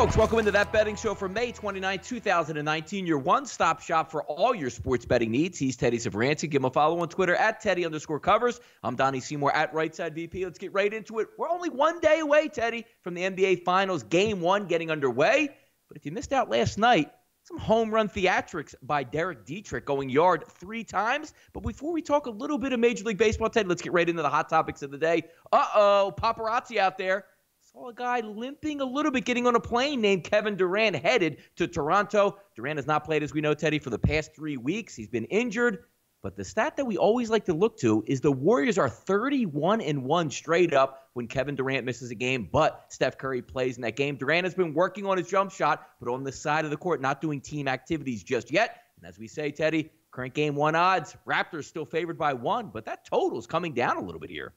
folks, welcome into That Betting Show for May 29, 2019, your one-stop shop for all your sports betting needs. He's Teddy Savranci. Give him a follow on Twitter at Teddy_Covers. I'm Donnie Seymour at Rightside VP. Let's get right into it. We're only one day away, Teddy, from the NBA Finals, Game 1 getting underway. But if you missed out last night, some home run theatrics by Derek Dietrich going yard 3 times. But before we talk a little bit of Major League Baseball, Ted, let's get right into the hot topics of the day. Paparazzi out there. Saw a guy limping a little bit getting on a plane named Kevin Durant headed to Toronto. Durant has not played, as we know, Teddy, for the past 3 weeks. He's been injured. But the stat that we always like to look to is the Warriors are 31-1 straight up when Kevin Durant misses a game, but Steph Curry plays in that game. Durant has been working on his jump shot, but on the side of the court, not doing team activities just yet. And as we say, Teddy, current Game 1 odds, Raptors still favored by 1, but that total's coming down a little bit here.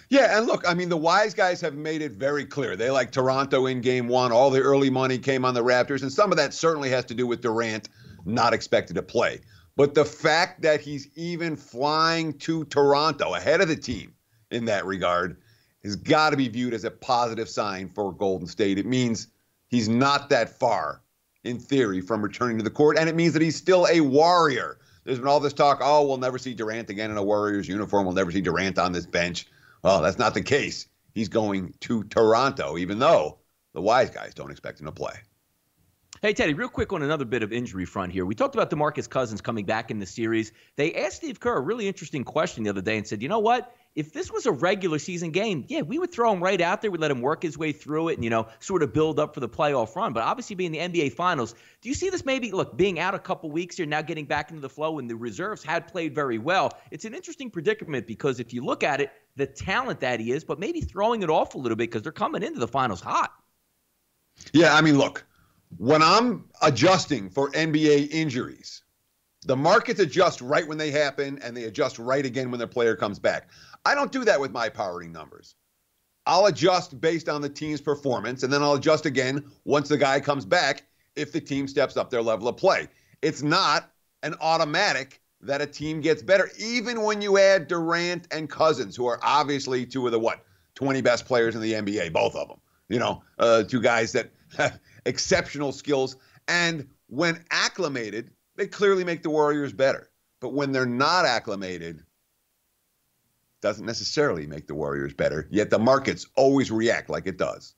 Yeah, and look, I mean, the wise guys have made it very clear. They like Toronto in Game 1. All the early money came on the Raptors, and some of that certainly has to do with Durant not expected to play. But the fact that he's even flying to Toronto ahead of the team in that regard has got to be viewed as a positive sign for Golden State. It means he's not that far, in theory, from returning to the court, and it means that he's still a Warrior. There's been all this talk, oh, we'll never see Durant again in a Warriors uniform. We'll never see Durant on this bench. Well, that's not the case. He's going to Toronto, even though the wise guys don't expect him to play. Hey, Teddy, real quick on another bit of injury front here. We talked about DeMarcus Cousins coming back in the series. They asked Steve Kerr a really interesting question the other day and said, you know what? If this was a regular season game, yeah, we would throw him right out there. We'd let him work his way through it and, sort of build up for the playoff run. But obviously being the NBA Finals, do you see this maybe, look, being out a couple weeks here, now getting back into the flow, and the reserves had played very well? It's an interesting predicament because if you look at it, the talent that he is, but maybe throwing it off a little bit because they're coming into the Finals hot. Yeah, I mean, look, when I'm adjusting for NBA injuries, the markets adjust right when they happen, and they adjust right again when their player comes back. I don't do that with my powering numbers. I'll adjust based on the team's performance, and then I'll adjust again once the guy comes back if the team steps up their level of play. It's not an automatic that a team gets better, even when you add Durant and Cousins, who are obviously two of the, 20 best players in the NBA, both of them. Two guys that have exceptional skills. And when acclimated, they clearly make the Warriors better. But when they're not acclimated, doesn't necessarily make the Warriors better, yet the markets always react like it does.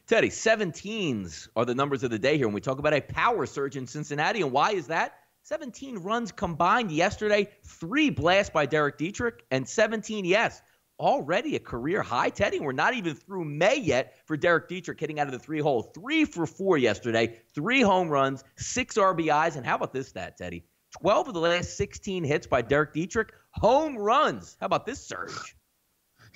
Teddy, 17s are the numbers of the day here when we talk about a power surge in Cincinnati. And why is that? 17 runs combined yesterday, 3 blasts by Derek Dietrich, and 17, yes, already a career high, Teddy. We're not even through May yet for Derek Dietrich hitting out of the 3-hole. 3 for 4 yesterday, 3 home runs, 6 RBIs, and how about this stat, Teddy? 12 of the last 16 hits by Derek Dietrich, home runs. How about this surge?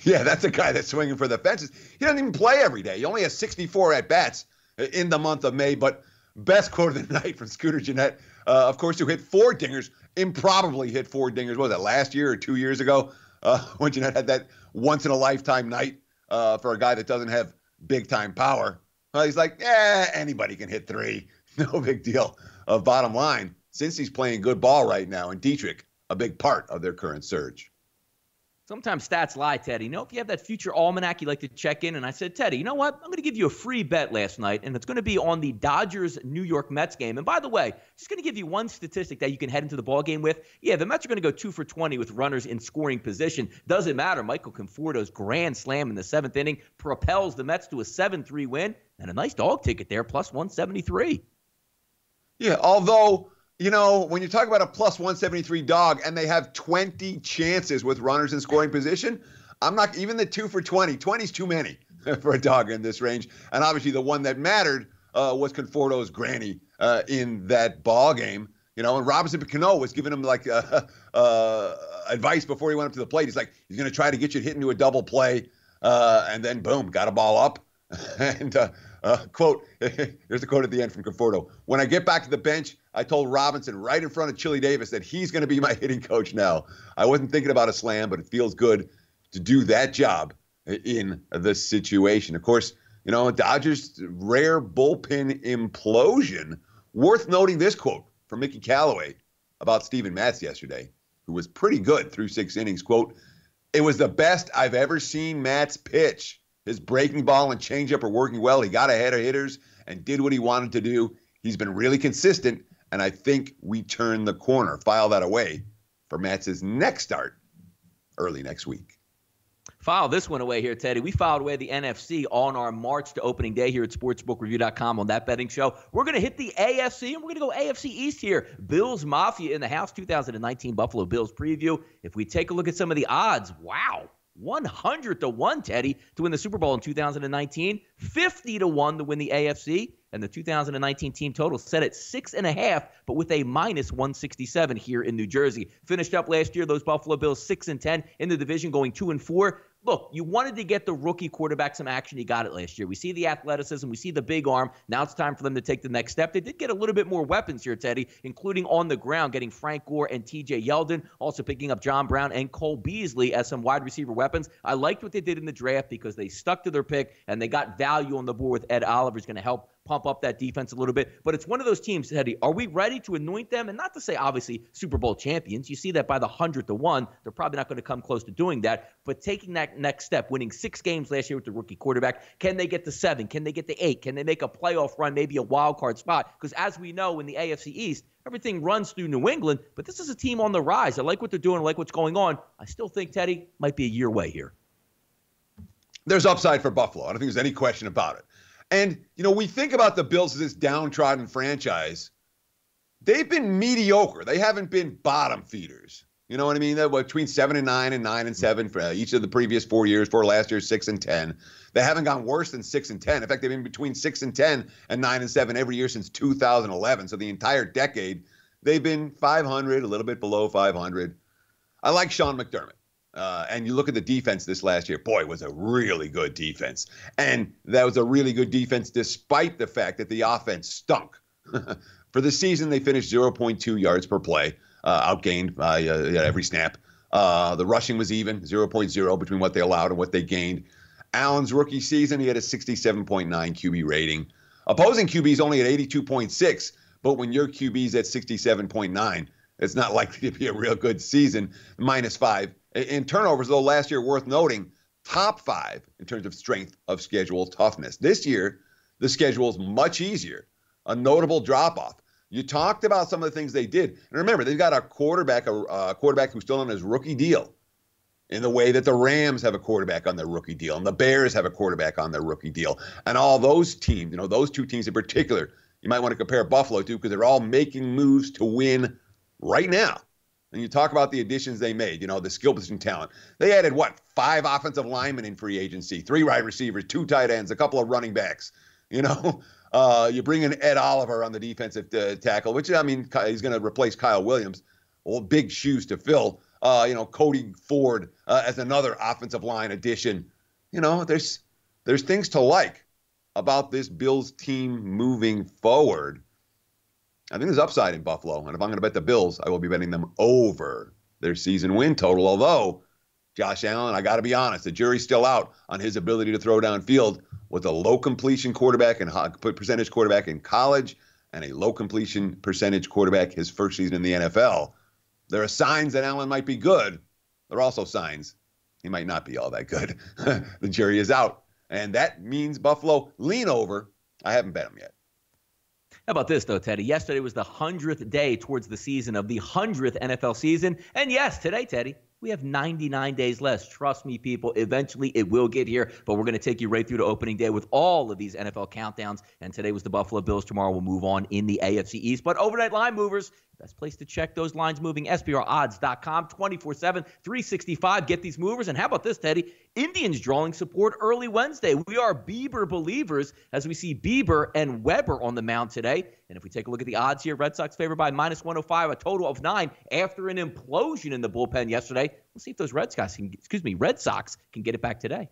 Yeah, that's a guy that's swinging for the fences. He doesn't even play every day. He only has 64 at-bats in the month of May, but best quote of the night from Scooter Gennett, of course, who hit 4 dingers, improbably hit 4 dingers. What was that, last year or 2 years ago? When Gennett had that once-in-a-lifetime night for a guy that doesn't have big-time power. He's like, anybody can hit 3. No big deal. Bottom line, since he's playing good ball right now, and Dietrich, a big part of their current surge. Sometimes stats lie, Teddy. If you have that future almanac, you like to check in. And I said, Teddy, you know what? I'm going to give you a free bet last night, and it's going to be on the Dodgers-New York Mets game. And by the way, just going to give you one statistic that you can head into the ballgame with. Yeah, the Mets are going to go 2 for 20 with runners in scoring position. Doesn't matter. Michael Conforto's grand slam in the 7th inning propels the Mets to a 7-3 win, and a nice dog ticket there, plus 173. Yeah, although, when you talk about a plus 173 dog and they have 20 chances with runners in scoring position, I'm not even the 2 for 20. 20's too many for a dog in this range. And obviously the one that mattered was Conforto's granny in that ball game. And Robinson Cano was giving him advice before he went up to the plate. He's like, he's going to try to get you hit into a double play. And then boom, got a ball up. And quote, here's the quote at the end from Conforto. When I get back to the bench, I told Robinson right in front of Chili Davis that he's going to be my hitting coach now. I wasn't thinking about a slam, but it feels good to do that job in this situation. Of course, Dodgers' rare bullpen implosion. Worth noting this quote from Mickey Callaway about Steven Matz yesterday, who was pretty good through 6 innings. Quote, "It was the best I've ever seen Matz pitch. His breaking ball and changeup are working well. He got ahead of hitters and did what he wanted to do. He's been really consistent, and I think we turn the corner. File that away for Matt's next start early next week. File this one away here, Teddy. We filed away the NFC on our March to opening day here at sportsbookreview.com on that betting show. We're going to hit the AFC, and we're going to go AFC East here. Bills Mafia in the house, 2019 Buffalo Bills preview. If we take a look at some of the odds, wow. 100-1, Teddy, to win the Super Bowl in 2019. 50-1 to win the AFC. And the 2019 team total set at 6.5, but with a minus 167 here in New Jersey. Finished up last year, those Buffalo Bills 6-10 in the division, going 2-4. Look, you wanted to get the rookie quarterback some action. You got it last year. We see the athleticism. We see the big arm. Now it's time for them to take the next step. They did get a little bit more weapons here, Teddy, including on the ground, getting Frank Gore and TJ Yeldon, also picking up John Brown and Cole Beasley as some wide receiver weapons. I liked what they did in the draft because they stuck to their pick and they got value on the board with Ed Oliver. Is going to help pump up that defense a little bit. But it's one of those teams, Teddy, are we ready to anoint them? And not to say, obviously, Super Bowl champions. You see that by the 100-1. They're probably not going to come close to doing that. But taking that next step, winning 6 games last year with the rookie quarterback, can they get to 7? Can they get to 8? Can they make a playoff run, maybe a wild card spot? Because as we know in the AFC East, everything runs through New England. But this is a team on the rise. I like what they're doing. I like what's going on. I still think, Teddy, might be a year away here. There's upside for Buffalo. I don't think there's any question about it. And, we think about the Bills as this downtrodden franchise. They've been mediocre. They haven't been bottom feeders. You know what I mean? They're between 7-9 and 9-7 for each of the previous 4 years. For last year, 6-10. They haven't gone worse than 6-10. In fact, they've been between 6-10 and 9-7 every year since 2011. So the entire decade, they've been 500, a little bit below 500. I like Sean McDermott. And you look at the defense this last year, boy, it was a really good defense. And that was a really good defense despite the fact that the offense stunk. For the season, they finished 0.2 yards per play, outgained by every snap. The rushing was even, 0.0 between what they allowed and what they gained. Allen's rookie season, he had a 67.9 QB rating. Opposing QB's only at 82.6, but when your QB's at 67.9, it's not likely to be a real good season, -5. In turnovers, though, last year, worth noting, top 5 in terms of strength of schedule toughness. This year, the schedule is much easier, a notable drop-off. You talked about some of the things they did. And remember, they've got a quarterback who's still on his rookie deal in the way that the Rams have a quarterback on their rookie deal and the Bears have a quarterback on their rookie deal. And all those teams, those 2 teams in particular, you might want to compare Buffalo to because they're all making moves to win right now. And you talk about the additions they made, the skill position talent. They added, 5 offensive linemen in free agency, 3 wide receivers, 2 tight ends, a couple of running backs. You bring in Ed Oliver on the defensive tackle, which, he's going to replace Kyle Williams. Well, big shoes to fill. Cody Ford as another offensive line addition. There's things to like about this Bills team moving forward. I think there's upside in Buffalo, and if I'm going to bet the Bills, I will be betting them over their season win total. Although, Josh Allen, I got to be honest, the jury's still out on his ability to throw downfield with a low completion quarterback and percentage quarterback in college and a low completion percentage quarterback his first season in the NFL. There are signs that Allen might be good. There are also signs he might not be all that good. The jury is out, and that means Buffalo lean over. I haven't bet them yet. How about this, though, Teddy? Yesterday was the 100th day towards the season of the 100th NFL season. And yes, today, Teddy, we have 99 days less. Trust me, people, eventually it will get here. But we're going to take you right through to opening day with all of these NFL countdowns. And today was the Buffalo Bills. Tomorrow we'll move on in the AFC East. But overnight line movers, best place to check those lines moving, SBRodds.com, 24/7, 365. Get these movers. And how about this, Teddy? Indians drawing support early Wednesday. We are Bieber believers as we see Bieber and Weber on the mound today. And if we take a look at the odds here, Red Sox favored by -105, a total of 9 after an implosion in the bullpen yesterday. We'll see if those Red Sox can get it back today.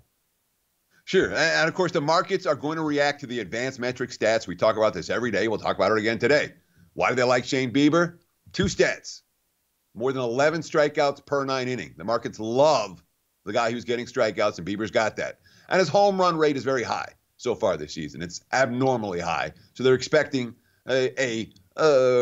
Sure. And of course, the markets are going to react to the advanced metric stats. We talk about this every day. We'll talk about it again today. Why do they like Shane Bieber? 2 stats. More than 11 strikeouts per 9 inning. The markets love the guy who's getting strikeouts, and Bieber's got that. And his home run rate is very high so far this season. It's abnormally high. So they're expecting a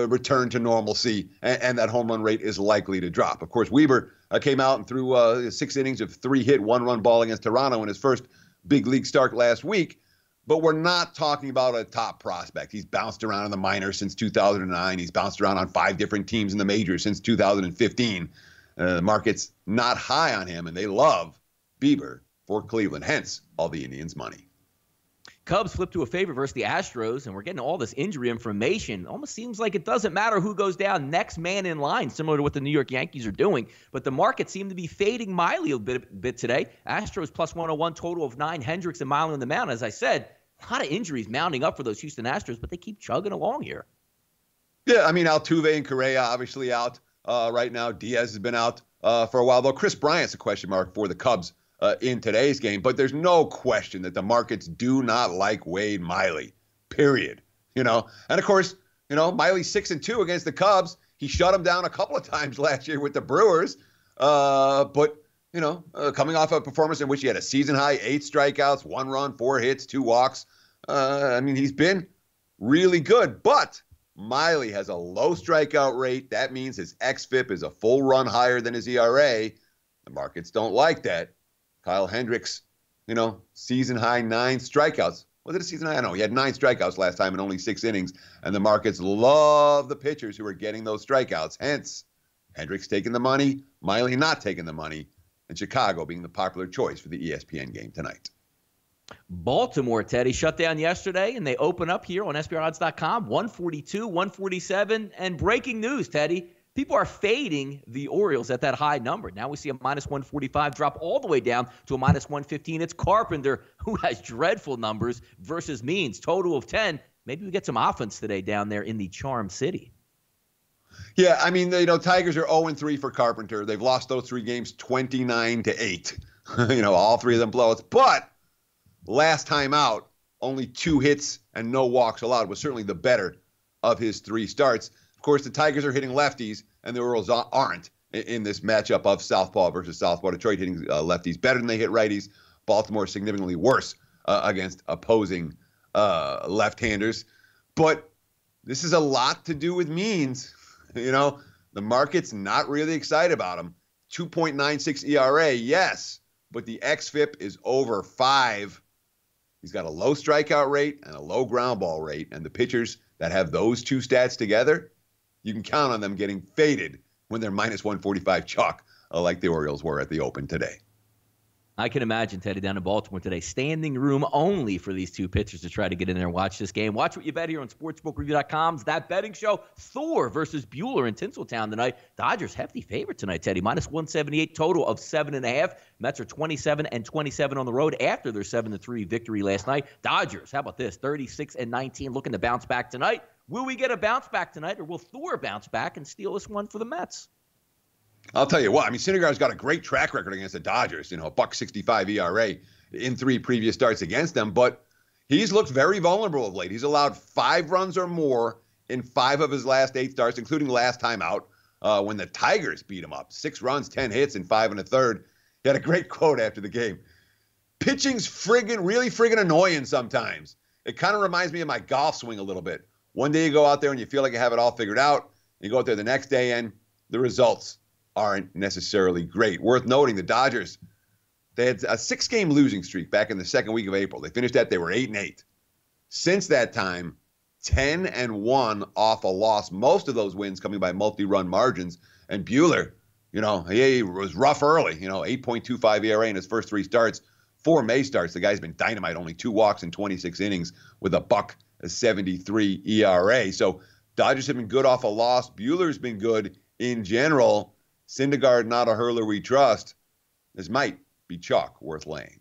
return to normalcy, and that home run rate is likely to drop. Of course, Weber came out and threw 6 innings of 3-hit, 1-run ball against Toronto in his first big league start last week, but we're not talking about a top prospect. He's bounced around in the minors since 2009. He's bounced around on 5 different teams in the majors since 2015. The market's not high on him, and they love Bieber for Cleveland, hence all the Indians' money. Cubs flip to a favor versus the Astros, and we're getting all this injury information. Almost seems like it doesn't matter who goes down, next man in line, similar to what the New York Yankees are doing. But the market seemed to be fading Miley a bit today. Astros plus 101, total of 9. Hendricks and Miley on the mound. As I said, a lot of injuries mounting up for those Houston Astros, but they keep chugging along here. Yeah, I mean, Altuve and Correa obviously out right now. Diaz has been out for a while, though. Chris Bryant's a question mark for the Cubs in today's game, but there's no question that the markets do not like Wade Miley, period. And of course, Miley's 6-2 against the Cubs. He shut them down a couple of times last year with the Brewers, but coming off a performance in which he had a season high 8 strikeouts, 1 run, 4 hits, 2 walks. I mean, he's been really good, but Miley has a low strikeout rate. That means his xFIP is a full run higher than his ERA. The markets don't like that. Kyle Hendricks, season high 9 strikeouts. Was it a season high? I don't know. He had 9 strikeouts last time in only 6 innings, and the markets love the pitchers who are getting those strikeouts. Hence, Hendricks taking the money, Miley not taking the money, and Chicago being the popular choice for the ESPN game tonight. Baltimore, Teddy, shut down yesterday, and they open up here on SBRodds.com, 142, 147, and breaking news, Teddy. People are fading the Orioles at that high number. Now we see a minus 145 drop all the way down to a minus 115. It's Carpenter, who has dreadful numbers, versus Means. Total of 10. Maybe we get some offense today down there in the Charm City. Yeah, I mean, Tigers are 0-3 for Carpenter. They've lost those 3 games 29-8. All 3 of them blowouts. But last time out, only 2 hits and no walks allowed was certainly the better of his 3 starts. Of course, the Tigers are hitting lefties, and the Orioles aren't in this matchup of southpaw versus southpaw. Detroit hitting lefties better than they hit righties. Baltimore significantly worse against opposing left-handers. But this is a lot to do with Means. The market's not really excited about him. 2.96 ERA, yes, but the xFIP is over 5. He's got a low strikeout rate and a low ground ball rate, and the pitchers that have those 2 stats together, you can count on them getting faded when they're minus 145 chalk, like the Orioles were at the Open today. I can imagine, Teddy, down in Baltimore today, standing room only for these 2 pitchers to try to get in there and watch this game. Watch what you bet here on SportsbookReview.com's That Betting Show. Thor versus Bueller in Tinseltown tonight. Dodgers hefty favorite tonight, Teddy. Minus 178, total of 7.5. Mets are 27-27 on the road after their 7-3 victory last night. Dodgers, how about this? 36-19, looking to bounce back tonight. Will we get a bounce back tonight, or will Thor bounce back and steal this one for the Mets? I'll tell you what. I mean, Syndergaard's got a great track record against the Dodgers. A $1.65 ERA in 3 previous starts against them, but he's looked very vulnerable of late. He's allowed 5 runs or more in 5 of his last 8 starts, including last time out when the Tigers beat him up. 6 runs, 10 hits in 5 1/3. He had a great quote after the game. Pitching's really friggin' annoying sometimes. It kind of reminds me of my golf swing a little bit. One day you go out there and you feel like you have it all figured out. You go out there the next day and the results aren't necessarily great. Worth noting, the Dodgers, they had a 6-game losing streak back in the 2nd week of April. They finished that. They were 8-8. Since that time, 10-1 off a loss. Most of those wins coming by multi-run margins. And Bueller, he was rough early. 8.25 ERA in his first 3 starts. 4 May starts. The guy's been dynamite. Only 2 walks in 26 innings with a $1.73 ERA. So Dodgers have been good off a loss. Bueller's been good in general. Syndergaard, not a hurler we trust. This might be chalk worth laying.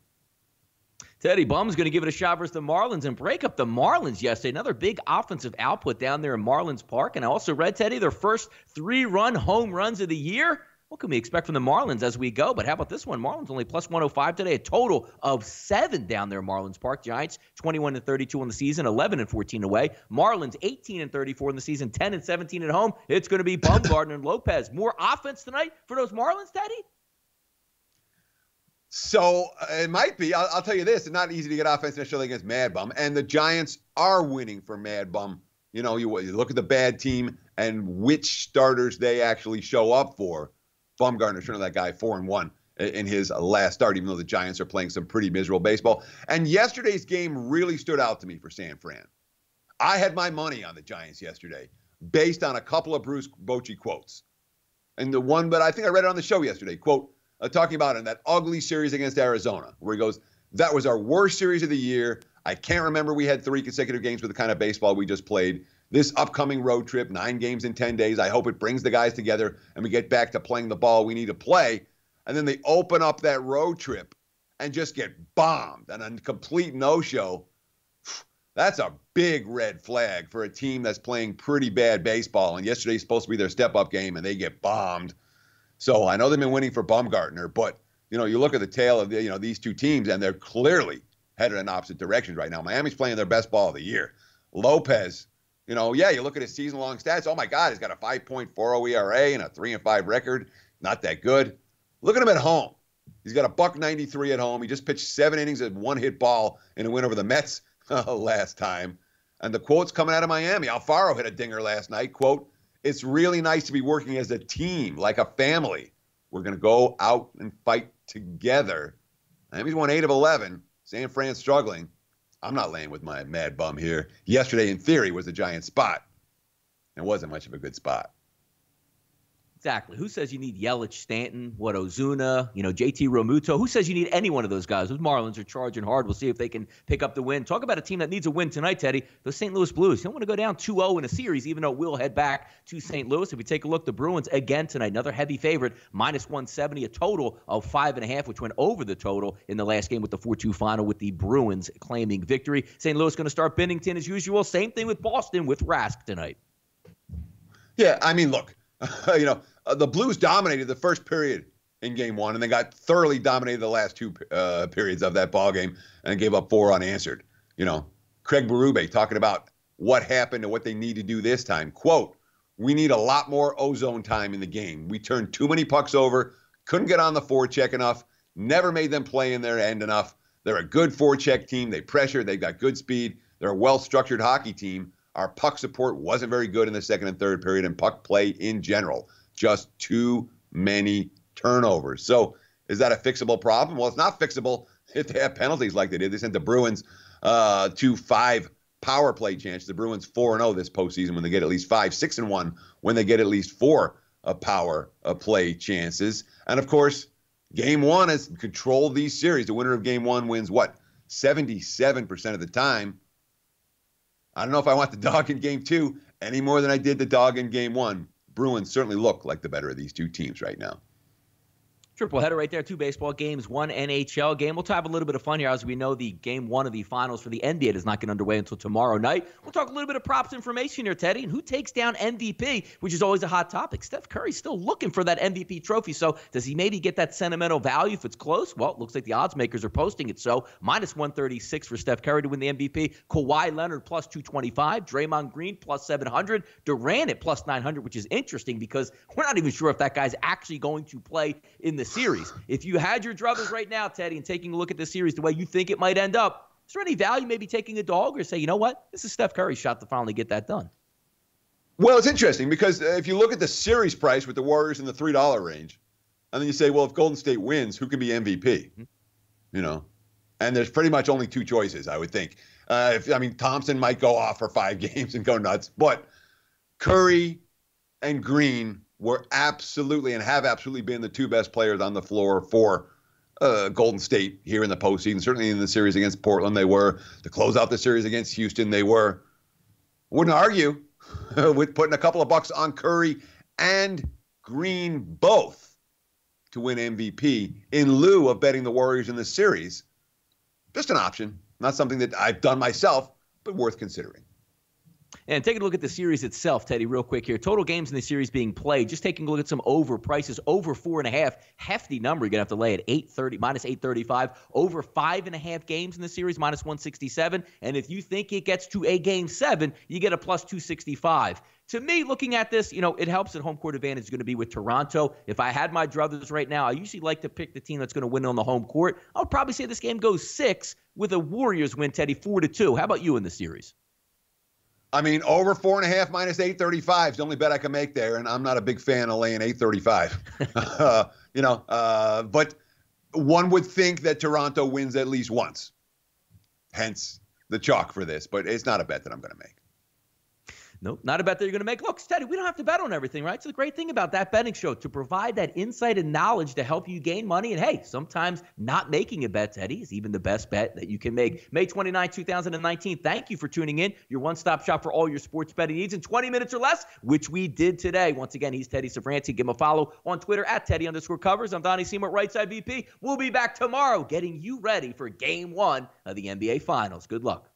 Teddy, Bum's going to give it a shot versus the Marlins and break up the Marlins yesterday. Another big offensive output down there in Marlins Park. And I also read, Teddy, their first 3-run home runs of the year. What can we expect from the Marlins as we go? But how about this one? Marlins only plus 105 today. A total of 7 down there in Marlins Park. Giants 21-32 on the season, 11-14 away. Marlins 18-34 in the season, 10-17 at home. It's going to be Bumgarner and Lopez. More offense tonight for those Marlins, Teddy? So it might be. I'll tell you this. It's not easy to get offense necessarily against Mad Bum. And the Giants are winning for Mad Bum. You look at the bad team and which starters they actually show up for. Bumgarner, certainly that guy, 4-1 in his last start, even though the Giants are playing some pretty miserable baseball. And yesterday's game really stood out to me for San Fran. I had my money on the Giants yesterday based on a couple of Bruce Bochy quotes. And the one, but I think I read it on the show yesterday, quote, talking about in that ugly series against Arizona, where he goes, that was our worst series of the year. I can't remember we had 3 consecutive games with the kind of baseball we just played. This upcoming road trip, 9 games in 10 days, I hope it brings the guys together and we get back to playing the ball we need to play. And then they open up that road trip and just get bombed and a complete no-show. That's a big red flag for a team that's playing pretty bad baseball. And yesterday's supposed to be their step-up game, and they get bombed. So I know they've been winning for Bumgarner, but you look at the tail of these two teams, and they're clearly headed in opposite directions right now. Miami's playing their best ball of the year. Lopez, you look at his season-long stats. Oh my God, he's got a 5.40 ERA and a 3-5 record. Not that good. Look at him at home. He's got a $193 at home. He just pitched 7 innings at 1-hit ball in a win over the Mets last time. And the quote's coming out of Miami. Alfaro hit a dinger last night. Quote, "It's really nice to be working as a team, like a family. We're going to go out and fight together." Miami's won 8 of 11. San Fran's struggling. I'm not laying with my mad bum here. Yesterday, in theory, was the Giants' spot. It wasn't much of a good spot. Exactly. Who says you need Yelich, Stanton, Ozuna, JT Realmuto? Who says you need any one of those guys? Those Marlins are charging hard. We'll see if they can pick up the win. Talk about a team that needs a win tonight, Teddy. The St. Louis Blues. You don't want to go down 2-0 in a series, even though we'll head back to St. Louis. If we take a look, the Bruins again tonight, another heavy favorite, -170, a total of 5.5, which went over the total in the last game with the 4-2 final with the Bruins claiming victory. St. Louis going to start Binnington as usual. Same thing with Boston with Rask tonight. Yeah, I mean, look. The Blues dominated the first period in Game 1, and they got thoroughly dominated the last 2 periods of that ball game and gave up 4 unanswered. Craig Berube talking about what happened and what they need to do this time. Quote, "We need a lot more ozone time in the game. We turned too many pucks over, couldn't get on the forecheck enough, never made them play in their end enough. They're a good forecheck team. They pressure. They've got good speed. They're a well-structured hockey team. Our puck support wasn't very good in the second and third period, and puck play in general. Just too many turnovers." So is that a fixable problem? Well, it's not fixable if they have penalties like they did. They sent the Bruins to 5 power play chances. The Bruins 4-0 this postseason when they get at least 5, 6-1 when they get at least 4 power play chances. And of course, Game 1 has controlled these series. The winner of Game 1 wins 77% of the time. I don't know if I want the dog in Game 2 any more than I did the dog in Game 1. Bruins certainly look like the better of these two teams right now. Triple header right there, 2 baseball games, 1 NHL game. We'll have a little bit of fun here as we know the Game 1 of the finals for the NBA does not get underway until tomorrow night. We'll talk a little bit of props information here, Teddy, and who takes down MVP, which is always a hot topic. Steph Curry's still looking for that MVP trophy, so does he maybe get that sentimental value if it's close? Well, it looks like the odds makers are posting it so. -136 for Steph Curry to win the MVP. Kawhi Leonard +225. Draymond Green +700. Durant at +900, which is interesting because we're not even sure if that guy's actually going to play in the series. If you had your druthers right now, Teddy, and taking a look at this series the way you think it might end up, is there any value maybe taking a dog or say, you know what, this is Steph Curry's shot to finally get that done? Well, it's interesting because if you look at the series price with the Warriors in the $3 range, and then you say, well, if Golden State wins, who can be MVP? And there's pretty much only 2 choices, I would think. Thompson might go off for 5 games and go nuts, but Curry and Green were absolutely and have absolutely been the 2 best players on the floor for Golden State here in the postseason. Certainly in the series against Portland, they were. To close out the series against Houston, they were. Wouldn't argue with putting a couple of bucks on Curry and Green both to win MVP in lieu of betting the Warriors in the series. Just an option. Not something that I've done myself, but worth considering. And taking a look at the series itself, Teddy, real quick here. Total games in the series being played. Just taking a look at some over prices. Over 4.5. Hefty number. You're going to have to lay at -835. Over 5.5 games in the series, -167. And if you think it gets to a Game 7, you get a +265. To me, looking at this, it helps that home court advantage is going to be with Toronto. If I had my druthers right now, I usually like to pick the team that's going to win on the home court. I would probably say this game goes 6 with a Warriors win, Teddy, 4-2. How about you in the series? Over 4.5 -835 is the only bet I can make there, and I'm not a big fan of laying 835. But one would think that Toronto wins at least once. Hence the chalk for this, but it's not a bet that I'm going to make. Nope, not a bet that you're going to make. Look, Teddy, we don't have to bet on everything, right? So the great thing about that betting show, to provide that insight and knowledge to help you gain money. And hey, sometimes not making a bet, Teddy, is even the best bet that you can make. May 29, 2019. Thank you for tuning in. Your one-stop shop for all your sports betting needs in 20 minutes or less, which we did today. Once again, he's Teddy Savranti. Give him a follow on Twitter at Teddy_Covers. I'm Donnie Seymour, right side VP. We'll be back tomorrow getting you ready for Game 1 of the NBA Finals. Good luck.